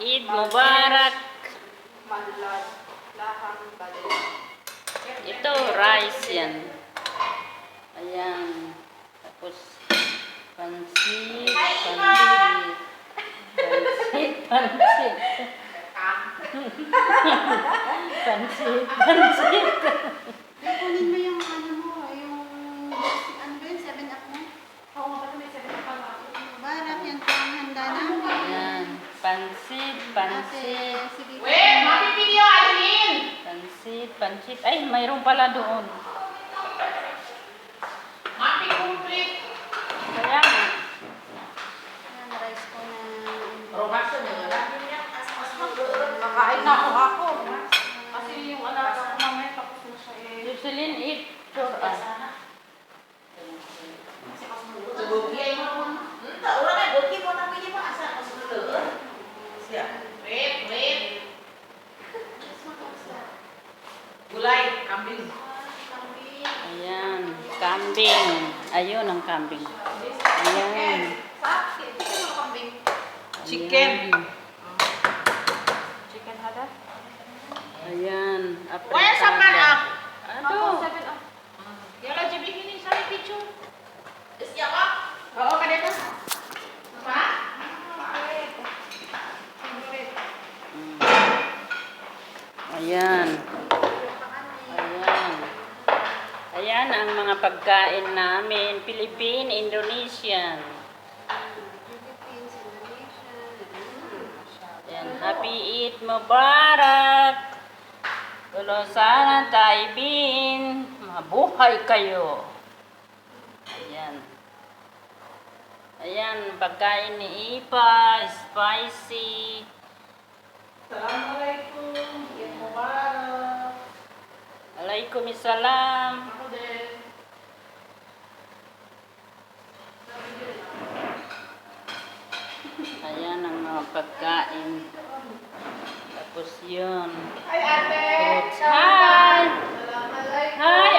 Eid Mubarak. Ito, rice yan. Ayan. Tapos, pansit. Kunin mo yung ano mo, yung ano ba yun, 7-up mo? Oo nga pala, may 7-up pa nga. Barak yan po ang handa namin. Ayan. Pansit. Sige. Wait, mapipili yung alin! Pansit. Ay, mayroon pala doon. Mapi-complete! Kaya nga. Yan, rice ko na. Romaso nyo na lang. Makain na ako. Kasi yung anak ko mamaya tapos na siya eh. Jocelyn, eat for us. Bukay mo mo. Ura na, bukay mo na pili mo. Asa ko sunod. Siya. Wait. Gulay, kambing. Ayan, kambing. Ayun ang kambing. Ayan. Chicken. Chicken hada? Ayan. Where's the pan up? Ano? 7-up. Yala, jibihin sa picture. Isya ka? Oo, kanina. Pa? Ayan. Ayan ang mga pagkain namin. Philippine, Indonesian. Philippines, Indonesia. Ayan. Happy Eid Mubarak. Tulusanan taibin. Mabuhay kayo. Ayan. Ayan, pagkain ni Ipa. Spicy. Assalamualaikum. Eid Mubarak. Waalaikumsalam. Ako din. Ayan ang mga pagkain. Tapos yun. Hi, ate. Fruits. Hi! Assalamualaikum. Hi,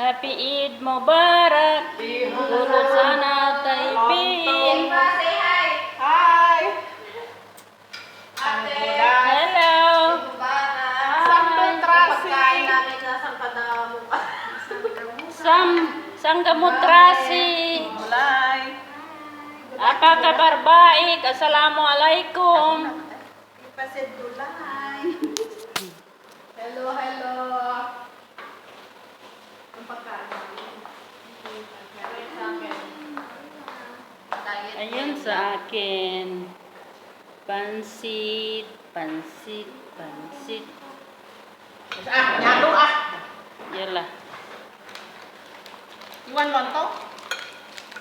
Happy Eid Mubarak. Tulusanan taibin. Say hi. Hi. Ate. Hello. Sampung trasi. Sanggamutrasi. Mulai. Apa kabar baik? Assalamualaikum. Ipasid gulay. Hello. Ang pagkain. Sa akin. Ayun sa akin. Pansit. Nyalo ah. Yala. Iwan lonto?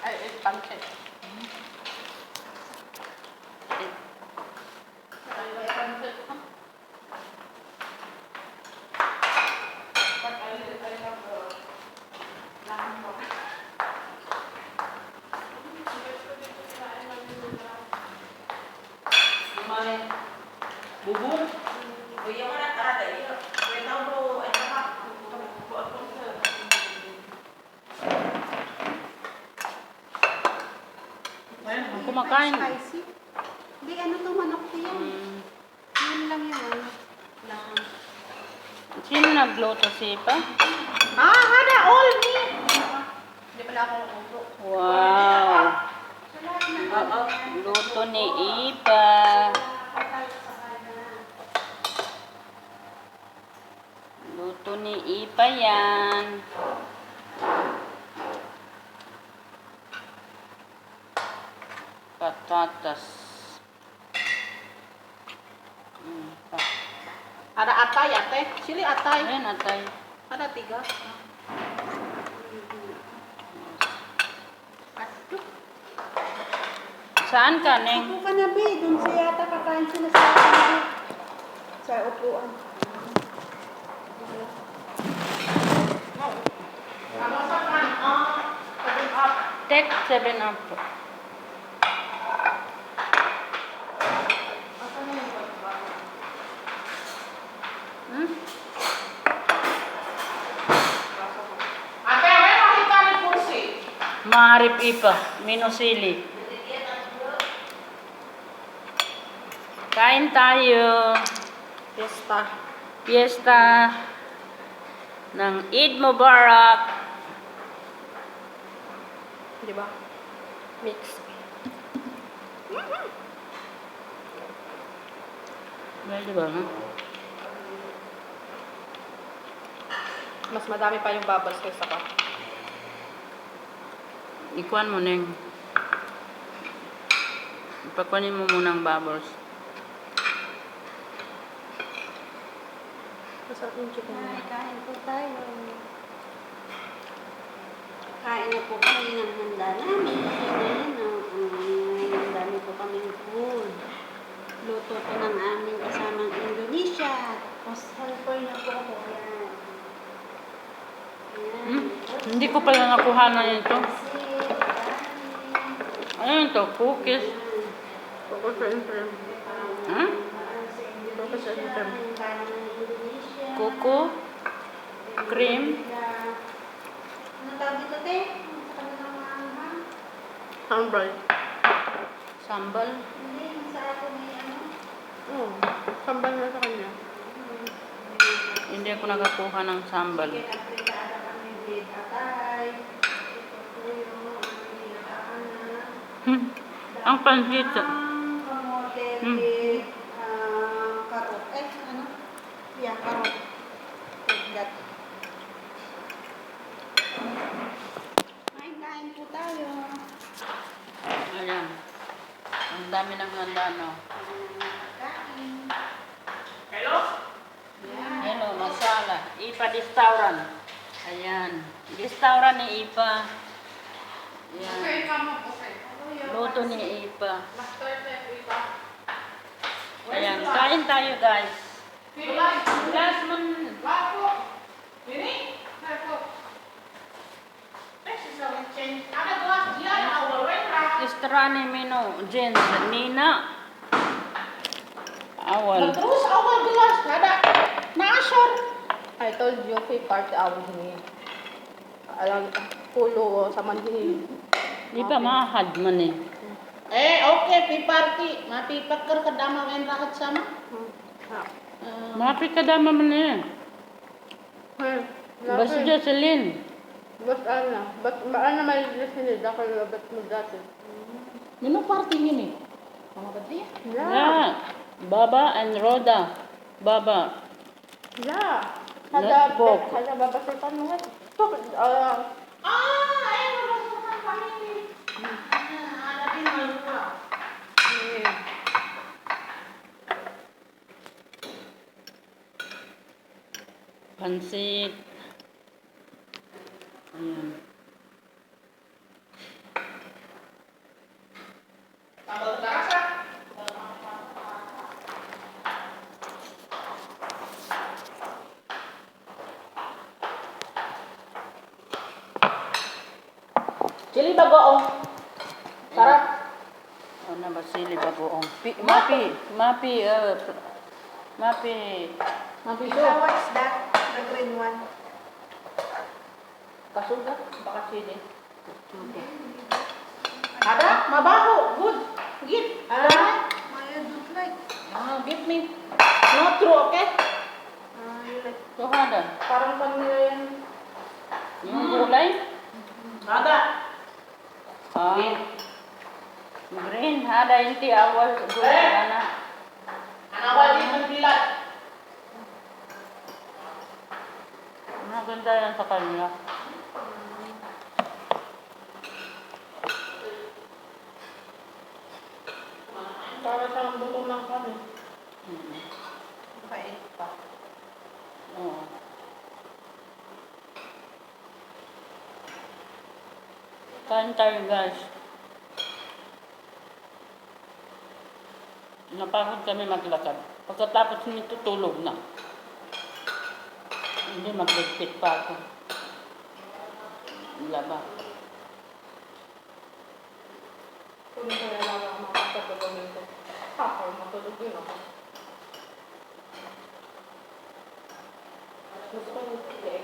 Ay, pancake. Bubur? Kuya mo na tara dahil. Kuya tao bro, ay tama. Kumakain. Spicy. Hindi, ano to, manok to yan. Yun lang yung ano. Lang. Sino nagluto si Ipa? Hada, all me. Hindi pala ako upo. Wow. Sa lahat ng ano yan. Luto ni Ipa. Luto ni Ipa yan. Patatas. Ada atay, ate. Sili atay. Ayan, atay. Ada 3. Aduh. Saan ka, Neng? Upo ka na, Bi. Doon siya yata kakain sila sa ano, sa upuan. Ano sa pan? Sabun up. Take 7 up. Ate, may makita ni Pusi. Maharip Ipa. Minusili. Kain tayo. Fiesta. Fiesta ng Eid Mubarak. Di ba? Mix. Well, diba? Mas madami pa yung bubbles kaysa ka. Ikuan mo neng. Ipakwanin mo muna ang bubbles. Masarap yung chicken. Kain po tayo. Kain na po kami ng handa namin. Kasi ngayon, ang dami po kaming food. Luto po ng aming kasamang Indonesia. Tapos halpoy na po ako. Yan. Yan. Hindi ko pala nakuhanan ito. Kasi, Ano ito? Cookies. Focus sa interim. Ha? Focus sa interim. Coco. Cream. Ano tawag dito, te? Sa kanilang mahal? Handbride. Sambal. Hindi, yung sa atin may ano. Oo. Sambal na sa kanya. Hindi ako nakakuha ng sambal. Chicken afritada kami with atay. Ito po yung pinakakan na. Ang pansit. Ang kamote with karot. Ano? Yeah, karot. Like that. Kain po tayo. Ayan. Ang dami ng handa, no? Kain. Hello, masala. Ipa Restaurant. Ayan. Restaurant ni Ipa. Ayan. Luto ni Ipa. Ayan. Kain tayo, guys. Last man. Restaurant ni Mino. Jens. Nina. Awal. Terus awal gelas, ada nasor. I told you, fee party awal ini. Alam, pulo sama ini. Di ba mahad man eh. Okay, fee party. Mapipat ka kadama main rahat sama. Mapi ka dama man eh. Basta Jocelyn. Bas ana, ano may sini dakal bat mo dati. Nino party ini? Mga badya? Yeah. Baba and Roda. Baba. Yeah. Not pork. Ada babasukan mo. Ayun babasukan kami. Ada din maluwa. Pansit. Ayan. Tambal terasa. Chili bagoong. Sarap. Ano ba sili bagoong? Mapi. Mapi. Mapi. Mabiso. What's that? The green one. Kasuga. Baka chili. Ada? Mabaho. Good. Give. I don't like. Give me. Not true, okay? You like. Tuhada. Parang panila yan. Yung gulay? Ada. Ah. Green. Hada inti awal gulay na. Anak wali magdilat. Maganda yan sa kanya. Para sa buto ng kami. Pait pa. Oo. Kain tayo, guys. Napagod kami maglakad. Pagkatapos nito, tulog na. Hindi, magligpit pa ako. Laba. Kung kaya lang ako makapagpagawin ko. Ako, matulog din ako. Gusto ko yung leg.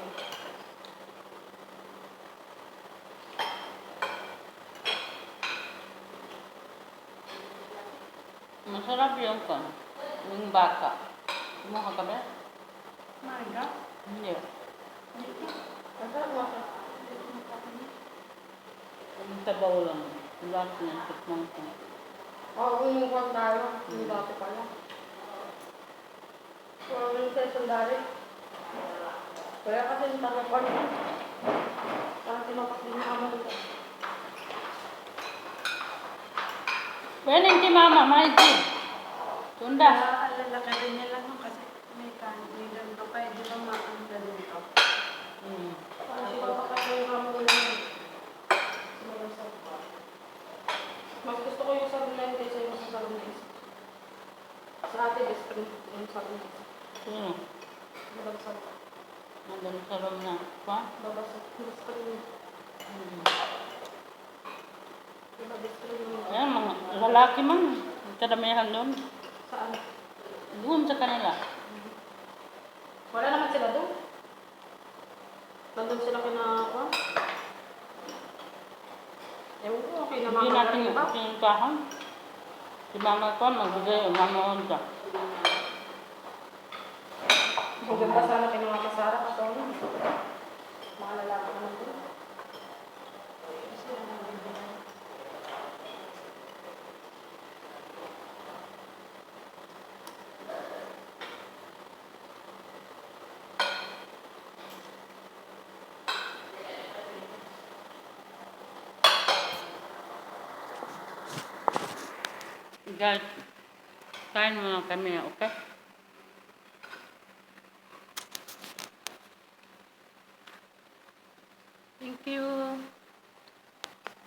Masarap yung kan. Yung baka. Kumuha ka ba? Marga? Hindi. Masarap mo siya. Yung sabaw lang. Wala ko yung tikman ko. Oo, umukuhan tayo. Hindi dati pala. So, yung session dali. Kaya kasi yung tanong ko niya. Parang tinapasin niya ako dito. Pwede hindi mama, maigi. Tunda. Alala ka rin niya lang kasi may kanin. May ganito pa. Di ba maanda dito? Parang sinapakain mo yung kamo nila. Mas gusto ko yung sabilan kaysa yung sa salunis. Sa atin, best friend yung salunis. Sino? Babasag. Nandun sa room na. Pa? Babasag. Best friend. Diba best friend yung... Ayan, mga lalaki man. Kadamihan doon. Saan? Doon sa kanila. Wala naman sila doon. Nandun sila kinakawa. Ewan ko, okay naman. Hindi natin pinuntahan. Si mama ko, magbigay, manood ka. Ang ganda sana kay mga Sara kasi ano. Mga lalaki naman doon. Guys, kain muna kami, okay?